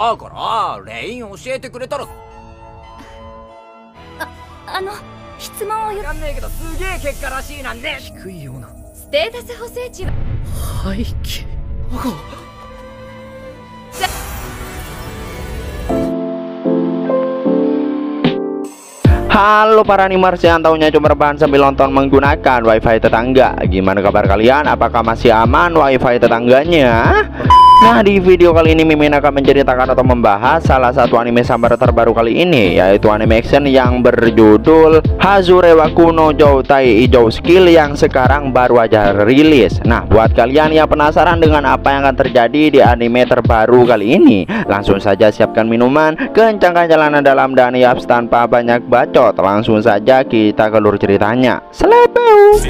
だからレイン教えてくれたら。質問をわかんねえけどすげえ結果らしいなんで。低いようなステータス補正値は背景Halo para animers yang tahunya cuma rebahan sambil nonton menggunakan wifi tetangga. Gimana kabar kalian? Apakah masih aman wifi tetangganya? Nah, di video kali ini Mimin akan menceritakan atau membahas salah satu anime sambar terbaru kali ini, yaitu anime action yang berjudul Hazurewaku no Joutai Ijou Skill yang sekarang baru aja rilis. Nah, buat kalian yang penasaran dengan apa yang akan terjadi di anime terbaru kali ini, langsung saja siapkan minuman, kencangkan jalanan dalam dan yaps tanpa banyak bacot. Langsung saja kita ke alur ceritanya. Selepeu.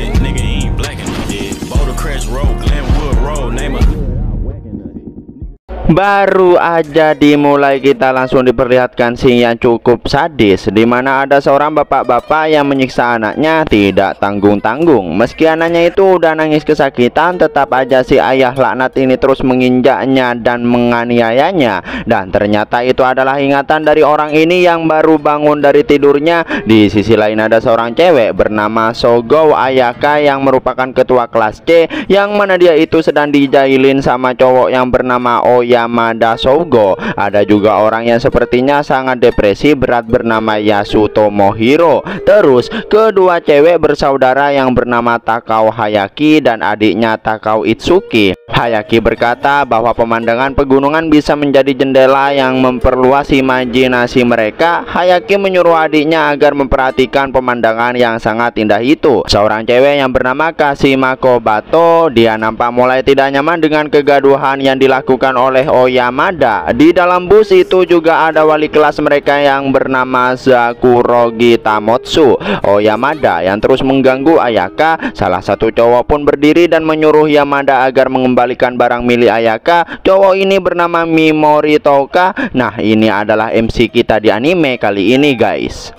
Baru aja dimulai kita langsung diperlihatkan scene yang cukup sadis, dimana ada seorang bapak-bapak yang menyiksa anaknya tidak tanggung-tanggung. Meski anaknya itu udah nangis kesakitan, tetap aja si ayah laknat ini terus menginjaknya dan menganiayanya. Dan ternyata itu adalah ingatan dari orang ini yang baru bangun dari tidurnya. Di sisi lain ada seorang cewek bernama Sogo Ayaka yang merupakan ketua kelas C, yang mana dia itu sedang dijailin sama cowok yang bernama Yamada Sogo. Ada juga orang yang sepertinya sangat depresi berat bernama Yasuto Mohiro. Terus kedua cewek bersaudara yang bernama Takao Hayaki dan adiknya Takao Itsuki. Hayaki berkata bahwa pemandangan pegunungan bisa menjadi jendela yang memperluas imajinasi mereka. Hayaki menyuruh adiknya agar memperhatikan pemandangan yang sangat indah itu. Seorang cewek yang bernama Kashimako Bato, dia nampak mulai tidak nyaman dengan kegaduhan yang dilakukan oleh Oyamada. Di dalam bus itu juga ada wali kelas mereka yang bernama Sakurogi Tamotsu. Oyamada yang terus mengganggu Ayaka. Salah satu cowok pun berdiri dan menyuruh Yamada agar mengembalikan barang milik Ayaka. Cowok ini bernama Mimori Toka. Nah, ini adalah MC kita di anime kali ini, guys.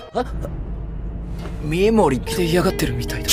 メモリって嫌がってるみたいだ。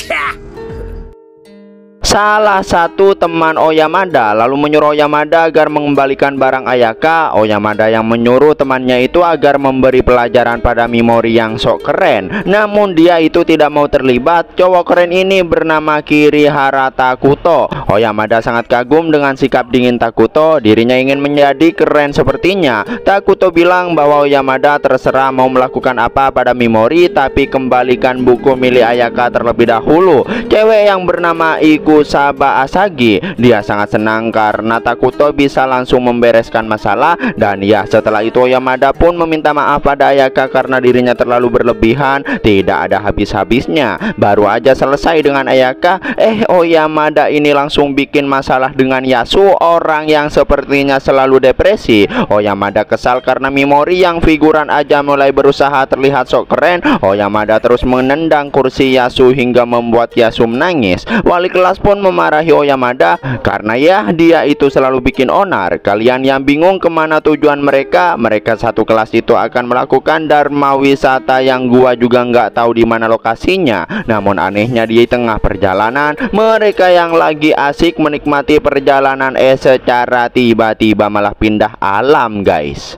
Salah satu teman Oyamada lalu menyuruh Oyamada agar mengembalikan barang Ayaka. Oyamada yang menyuruh temannya itu agar memberi pelajaran pada Mimori yang sok keren. Namun dia itu tidak mau terlibat. Cowok keren ini bernama Kirihara Takuto. Oyamada sangat kagum dengan sikap dingin Takuto. Dirinya ingin menjadi keren sepertinya. Takuto bilang bahwa Oyamada terserah mau melakukan apa pada Mimori, tapi kembalikan buku milik Ayaka terlebih dahulu. Cewek yang bernama Saba Asagi, dia sangat senang karena Takuto bisa langsung membereskan masalah. Dan ya, setelah itu Oyamada pun meminta maaf pada Ayaka karena dirinya terlalu berlebihan. Tidak ada habis-habisnya. Baru aja selesai dengan Ayaka, Oyamada ini langsung bikin masalah dengan Yasu, orang yang sepertinya selalu depresi. Oyamada kesal karena Mimori yang figuran aja mulai berusaha terlihat sok keren. Oyamada terus menendang kursi Yasu hingga membuat Yasu menangis. Wali kelas pun memarahi Oyamada karena ya dia itu selalu bikin onar. Kalian yang bingung kemana tujuan mereka, mereka satu kelas itu akan melakukan Dharma wisata yang gua juga nggak tahu di mana lokasinya. Namun anehnya di tengah perjalanan, mereka yang lagi asik menikmati perjalanan secara tiba-tiba malah pindah alam, guys.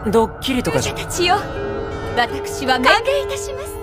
ドッキリとかじゃ。たちよ、私は歓迎いたします。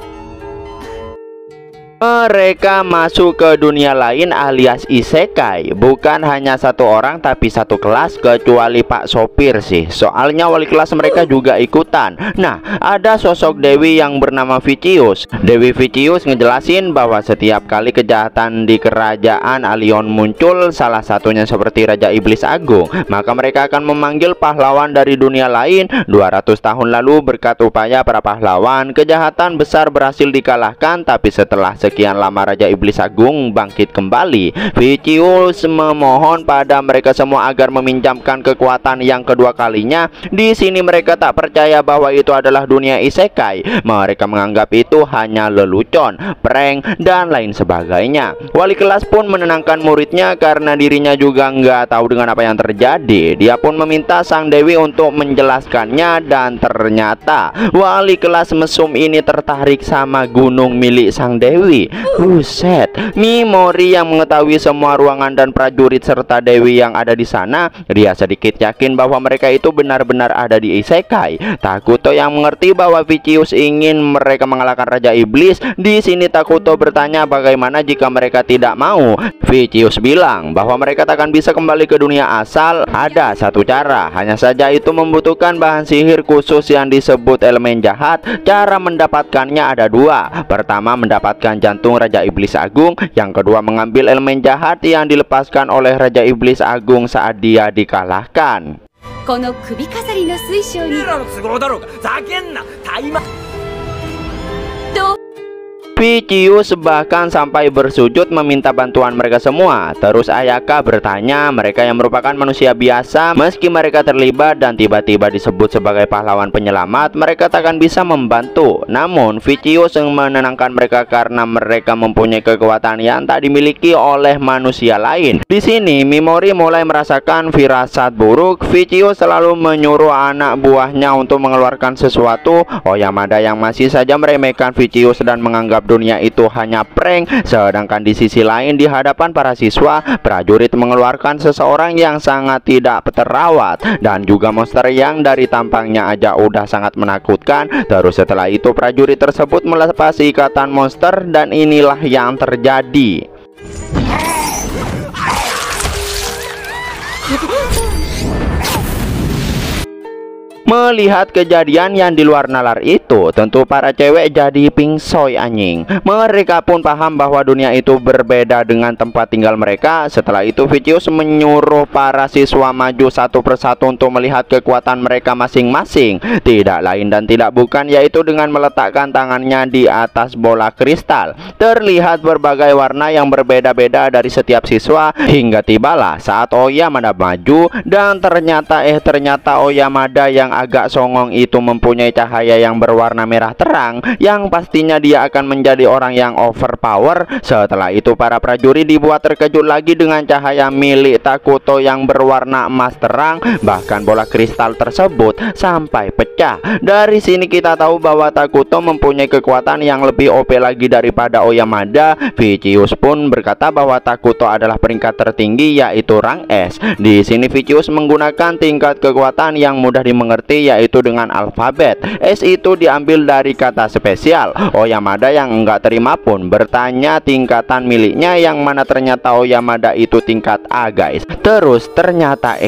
Mereka masuk ke dunia lain alias isekai. Bukan hanya satu orang tapi satu kelas, kecuali Pak Sopir sih. Soalnya wali kelas mereka juga ikutan. Nah, ada sosok Dewi yang bernama Vicious. Dewi Vicious ngejelasin bahwa setiap kali kejahatan di kerajaan Alion muncul, salah satunya seperti Raja Iblis Agung, maka mereka akan memanggil pahlawan dari dunia lain. 200 tahun lalu berkat upaya para pahlawan, kejahatan besar berhasil dikalahkan. Tapi setelah sekian lama Raja Iblis Agung bangkit kembali. Vicious memohon pada mereka semua agar meminjamkan kekuatan yang kedua kalinya. Di sini mereka tak percaya bahwa itu adalah dunia isekai. Mereka menganggap itu hanya lelucon, prank, dan lain sebagainya. Wali kelas pun menenangkan muridnya karena dirinya juga nggak tahu dengan apa yang terjadi. Dia pun meminta sang Dewi untuk menjelaskannya, dan ternyata wali kelas mesum ini tertarik sama gunung milik sang Dewi. Dewi. Buset, Mimori yang mengetahui semua ruangan dan prajurit serta Dewi yang ada di sana, dia sedikit yakin bahwa mereka itu benar-benar ada di isekai. Takuto yang mengerti bahwa Vicious ingin mereka mengalahkan Raja Iblis. Di sini Takuto bertanya bagaimana jika mereka tidak mau. Vicious bilang bahwa mereka takkan bisa kembali ke dunia asal. Ada satu cara, hanya saja itu membutuhkan bahan sihir khusus yang disebut elemen jahat. Cara mendapatkannya ada dua. Pertama, mendapatkan jantung Raja Iblis Agung. Yang kedua, mengambil elemen jahat yang dilepaskan oleh Raja Iblis Agung saat dia dikalahkan. この首飾りの水晶に俺らの都合だろうがざけんな怠慢 Vicious bahkan sampai bersujud meminta bantuan mereka semua. Terus Ayaka bertanya mereka yang merupakan manusia biasa, meski mereka terlibat dan tiba-tiba disebut sebagai pahlawan penyelamat, mereka takkan bisa membantu. Namun Vicious menenangkan mereka karena mereka mempunyai kekuatan yang tak dimiliki oleh manusia lain. Di sini Mimori mulai merasakan firasat buruk. Vicious selalu menyuruh anak buahnya untuk mengeluarkan sesuatu. Oyamada yang masih saja meremehkan Vicious dan menganggap dunia itu hanya prank. Sedangkan di sisi lain, di hadapan para siswa, prajurit mengeluarkan seseorang yang sangat tidak terawat dan juga monster yang dari tampangnya aja udah sangat menakutkan. Terus setelah itu prajurit tersebut melepas ikatan monster dan inilah yang terjadi. Melihat kejadian yang di luar nalar itu, tentu para cewek jadi pingsoy anjing. Mereka pun paham bahwa dunia itu berbeda dengan tempat tinggal mereka. Setelah itu Vicious menyuruh para siswa maju satu persatu untuk melihat kekuatan mereka masing-masing. Tidak lain dan tidak bukan yaitu dengan meletakkan tangannya di atas bola kristal. Terlihat berbagai warna yang berbeda-beda dari setiap siswa. Hingga tibalah saat Oyamada maju dan ternyata Oyamada yang agak songong itu mempunyai cahaya yang berwarna merah terang, yang pastinya dia akan menjadi orang yang overpower. Setelah itu para prajurit dibuat terkejut lagi dengan cahaya milik Takuto yang berwarna emas terang. Bahkan bola kristal tersebut sampai pecah. Dari sini kita tahu bahwa Takuto mempunyai kekuatan yang lebih OP lagi daripada Oyamada. Vicious pun berkata bahwa Takuto adalah peringkat tertinggi yaitu rang S. Di sini Vicious menggunakan tingkat kekuatan yang mudah dimengerti yaitu dengan alfabet. S itu diambil dari kata spesial. Oyamada yang enggak terima pun bertanya tingkatan miliknya, yang mana ternyata Oyamada itu tingkat A guys. Terus ternyata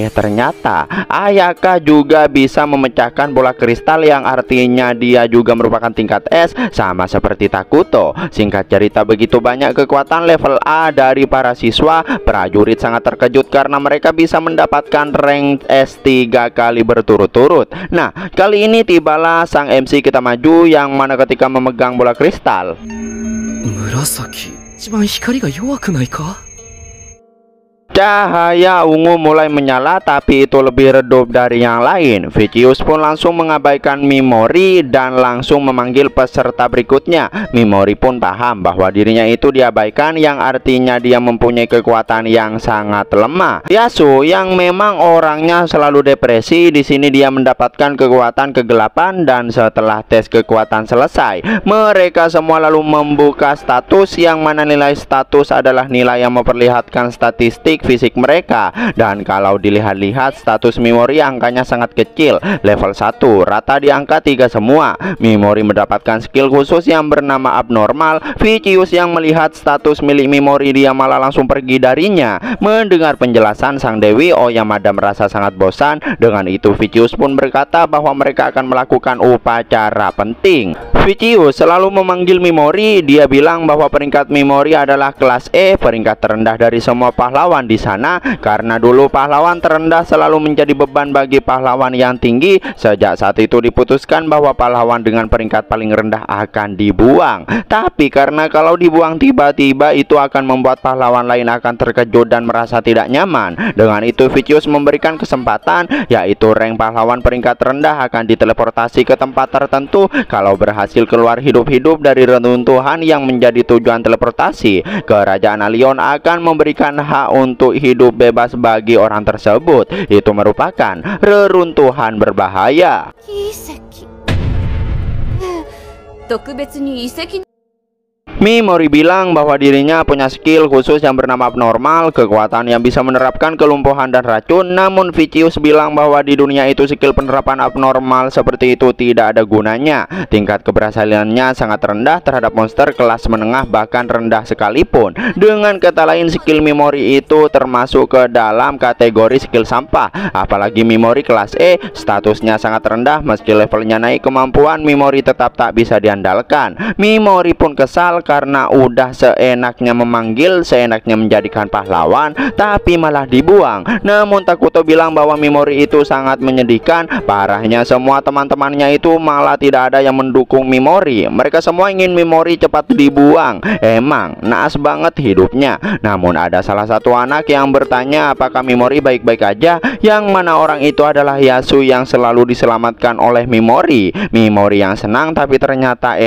Ayaka juga bisa memecahkan bola kristal yang artinya dia juga merupakan tingkat S sama seperti Takuto. Singkat cerita, begitu banyak kekuatan level A dari para siswa. Prajurit sangat terkejut karena mereka bisa mendapatkan rank S 3 kali berturut-turut. Nah, kali ini tibalah sang MC kita maju, yang mana ketika memegang bola kristal, 紫、一番光が弱くないか？ cahaya ungu mulai menyala, tapi itu lebih redup dari yang lain. Vicious pun langsung mengabaikan Mimori dan langsung memanggil peserta berikutnya. Mimori pun paham bahwa dirinya itu diabaikan, yang artinya dia mempunyai kekuatan yang sangat lemah. Yasu yang memang orangnya selalu depresi, di sini dia mendapatkan kekuatan kegelapan. Dan setelah tes kekuatan selesai, mereka semua lalu membuka status, yang mana nilai status adalah nilai yang memperlihatkan statistik fisik mereka. Dan kalau dilihat-lihat status Mimori angkanya sangat kecil, level 1, rata di angka 3 semua. Mimori mendapatkan skill khusus yang bernama abnormal. Vicious yang melihat status milik Mimori, dia malah langsung pergi darinya. Mendengar penjelasan sang Dewi, Oyamada merasa sangat bosan. Dengan itu Vicious pun berkata bahwa mereka akan melakukan upacara penting. Vicious selalu memanggil Mimori. Dia bilang bahwa peringkat Mimori adalah kelas E, peringkat terendah dari semua pahlawan di sana, karena dulu pahlawan terendah selalu menjadi beban bagi pahlawan yang tinggi. Sejak saat itu diputuskan bahwa pahlawan dengan peringkat paling rendah akan dibuang. Tapi karena kalau dibuang tiba-tiba itu akan membuat pahlawan lain akan terkejut dan merasa tidak nyaman. Dengan itu Vicious memberikan kesempatan, yaitu rank pahlawan peringkat rendah akan diteleportasi ke tempat tertentu. Kalau berhasil keluar hidup-hidup dari reruntuhan yang menjadi tujuan teleportasi, Kerajaan Alion akan memberikan hak untuk hidup bebas bagi orang tersebut. Itu merupakan reruntuhan berbahaya. 特別に遺跡 Mimori bilang bahwa dirinya punya skill khusus yang bernama abnormal, kekuatan yang bisa menerapkan kelumpuhan dan racun. Namun Vicious bilang bahwa di dunia itu skill penerapan abnormal seperti itu tidak ada gunanya. Tingkat keberhasilannya sangat rendah terhadap monster kelas menengah, bahkan rendah sekalipun. Dengan kata lain, skill Mimori itu termasuk ke dalam kategori skill sampah. Apalagi Mimori kelas E, statusnya sangat rendah. Meski levelnya naik, kemampuan Mimori tetap tak bisa diandalkan. Mimori pun kesal karena udah seenaknya memanggil, seenaknya menjadikan pahlawan, tapi malah dibuang. Namun Takuto bilang bahwa Mimori itu sangat menyedihkan. Parahnya semua teman-temannya itu malah tidak ada yang mendukung Mimori. Mereka semua ingin Mimori cepat dibuang. Emang naas banget hidupnya. Namun ada salah satu anak yang bertanya apakah Mimori baik-baik aja, yang mana orang itu adalah Yasu yang selalu diselamatkan oleh Mimori. Mimori yang senang, tapi ternyata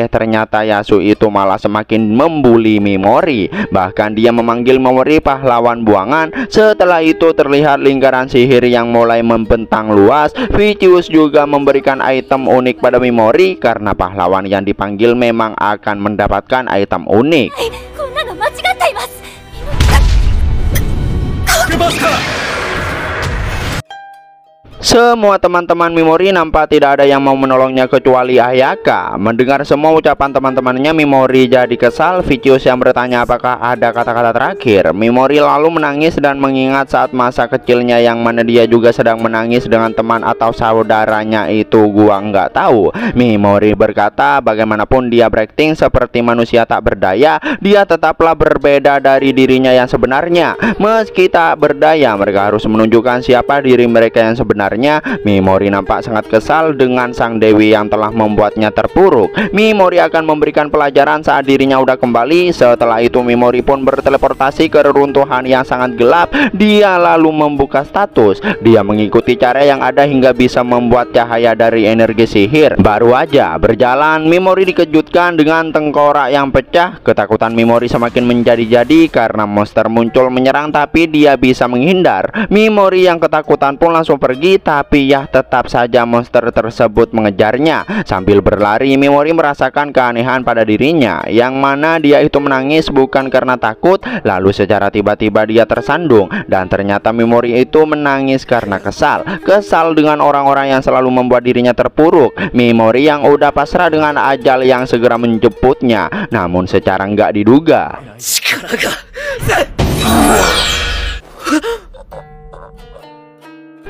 Yasu itu malah semakin membuli Mimori. Bahkan dia memanggil Mimori pahlawan buangan. Setelah itu terlihat lingkaran sihir yang mulai membentang luas. Vicious juga memberikan item unik pada Mimori karena pahlawan yang dipanggil memang akan mendapatkan item unik. Semua teman-teman Mimori nampak tidak ada yang mau menolongnya kecuali Ayaka. Mendengar semua ucapan teman-temannya, Mimori jadi kesal. Vicious yang bertanya apakah ada kata-kata terakhir. Mimori lalu menangis dan mengingat saat masa kecilnya yang mana dia juga sedang menangis dengan teman atau saudaranya itu. Gua nggak tahu. Mimori berkata bagaimanapun dia berakting seperti manusia tak berdaya, dia tetaplah berbeda dari dirinya yang sebenarnya. Meski tak berdaya, mereka harus menunjukkan siapa diri mereka yang sebenarnya. Mimori nampak sangat kesal dengan sang dewi yang telah membuatnya terpuruk. Mimori akan memberikan pelajaran saat dirinya udah kembali. Setelah itu Mimori pun berteleportasi ke reruntuhan yang sangat gelap. Dia lalu membuka status. Dia mengikuti cara yang ada hingga bisa membuat cahaya dari energi sihir. Baru aja berjalan, Mimori dikejutkan dengan tengkorak yang pecah. Ketakutan Mimori semakin menjadi-jadi karena monster muncul menyerang, tapi dia bisa menghindar. Mimori yang ketakutan pun langsung pergi, tapi ya tetap saja monster tersebut mengejarnya. Sambil berlari, Mimori merasakan keanehan pada dirinya, yang mana dia itu menangis bukan karena takut. Lalu secara tiba-tiba dia tersandung, dan ternyata Mimori itu menangis karena kesal. Kesal dengan orang-orang yang selalu membuat dirinya terpuruk. Mimori yang udah pasrah dengan ajal yang segera menjemputnya, namun secara nggak diduga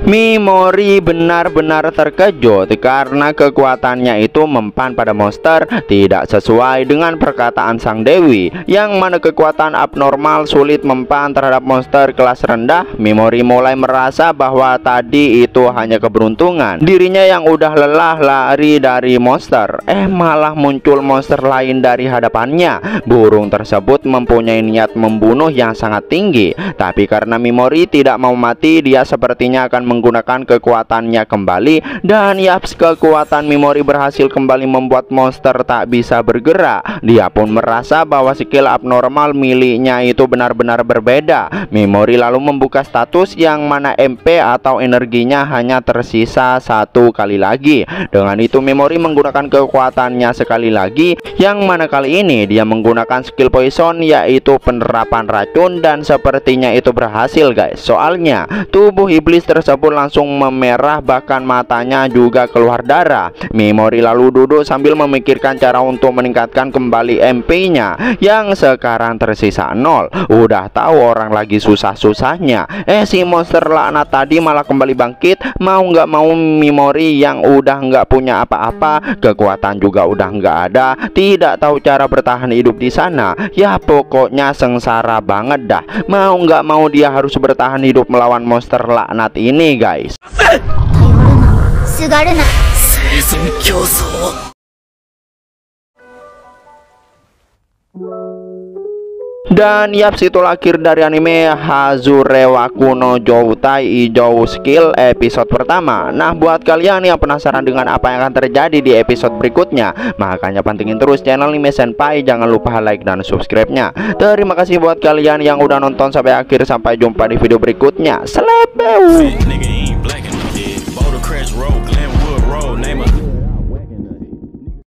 Mimori benar-benar terkejut karena kekuatannya itu mempan pada monster tidak sesuai dengan perkataan sang dewi, yang mana kekuatan abnormal sulit mempan terhadap monster kelas rendah. Mimori mulai merasa bahwa tadi itu hanya keberuntungan. Dirinya yang udah lelah lari dari monster, malah muncul monster lain dari hadapannya. Burung tersebut mempunyai niat membunuh yang sangat tinggi, tapi karena Mimori tidak mau mati, dia sepertinya akan menggunakan kekuatannya kembali. Dan yaps, kekuatan Mimori berhasil kembali membuat monster tak bisa bergerak. Dia pun merasa bahwa skill abnormal miliknya itu benar-benar berbeda. Mimori lalu membuka status yang mana MP atau energinya hanya tersisa 1 kali lagi. Dengan itu Mimori menggunakan kekuatannya sekali lagi, yang mana kali ini dia menggunakan skill poison, yaitu penerapan racun, dan sepertinya itu berhasil guys. Soalnya tubuh iblis tersebut langsung memerah, bahkan matanya juga keluar darah. Mimori lalu duduk sambil memikirkan cara untuk meningkatkan kembali MP-nya yang sekarang tersisa 0. Udah tahu orang lagi susah-susahnya, si monster laknat tadi malah kembali bangkit. Mau nggak mau Mimori yang udah nggak punya apa-apa, kekuatan juga udah nggak ada, tidak tahu cara bertahan hidup di sana. Ya pokoknya sengsara banget dah. Mau nggak mau dia harus bertahan hidup melawan monster laknat ini guys. Dan yaps, itulah akhir dari anime Hazure Waku no Joutai Ijou Skill episode pertama. Nah, buat kalian yang penasaran dengan apa yang akan terjadi di episode berikutnya, makanya pantengin terus channel Anime Senpai. Jangan lupa like dan subscribe-nya. Terima kasih buat kalian yang udah nonton sampai akhir. Sampai jumpa di video berikutnya. Selebeu.